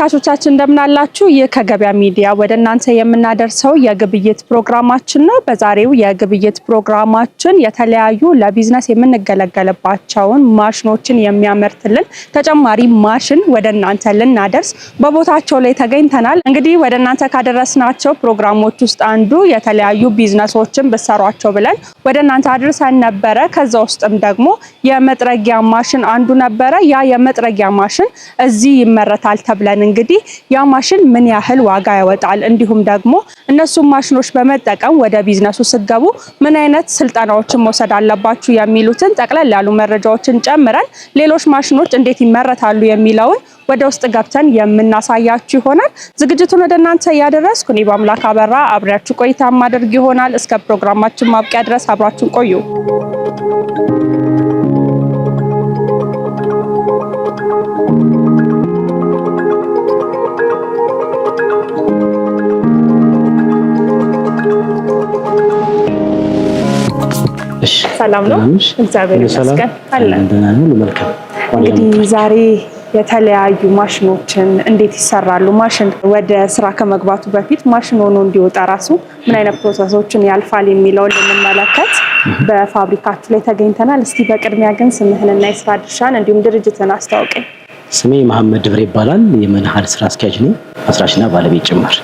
ተመልካቾቻችን እንደምን አላችሁ? የከገበያ ሚዲያ ወደ እናንተ የምናደርሰው የግብይት ፕሮግራማችን ነው። በዛሬው የግብይት ፕሮግራማችን የተለያዩ ለቢዝነስ የምንገለገልባቸውን ማሽኖችን የሚያመርትልን ተጨማሪ ማሽን ወደ እናንተ ልናደርስ በቦታቸው ላይ ተገኝተናል። እንግዲህ ወደ እናንተ ካደረስናቸው ፕሮግራሞች ውስጥ አንዱ የተለያዩ ቢዝነሶችን ብሰሯቸው ብለን ወደ እናንተ አድርሰን ነበረ። ከዛ ውስጥም ደግሞ የመጥረጊያ ማሽን አንዱ ነበረ። ያ የመጥረጊያ ማሽን እዚህ ይመረታል ተብለን እንግዲህ ያ ማሽን ምን ያህል ዋጋ ያወጣል እንዲሁም ደግሞ እነሱ ማሽኖች በመጠቀም ወደ ቢዝነሱ ሲገቡ ምን አይነት ስልጠናዎችን መውሰድ አለባችሁ የሚሉትን ጠቅለል ያሉ መረጃዎችን ጨምረን ሌሎች ማሽኖች እንዴት ይመረታሉ የሚለውን ወደ ውስጥ ገብተን የምናሳያችሁ ይሆናል። ዝግጅቱን ወደ እናንተ ያደረስኩ እኔ በአምላክ አበራ አብራችሁ ቆይታ ማድረግ ይሆናል። እስከ ፕሮግራማችን ማብቂያ ድረስ አብራችሁን ቆዩ። ሰላም ነው? እግዚአብሔር ይመስገን አለን። መልካም። እንግዲህ ዛሬ የተለያዩ ማሽኖችን እንዴት ይሰራሉ፣ ማሽን ወደ ስራ ከመግባቱ በፊት ማሽን ሆኖ እንዲወጣ ራሱ ምን አይነት ፕሮሰሶችን ያልፋል የሚለውን ልንመለከት በፋብሪካችሁ ላይ ተገኝተናል። እስቲ በቅድሚያ ግን ስምህንና የስራ ድርሻን እንዲሁም ድርጅትን አስተዋውቀኝ። ስሜ መሐመድ ድብሬ ይባላል። የመንሃል ስራ አስኪያጅ ነኝ፣ መስራችና ባለቤት ጭምር።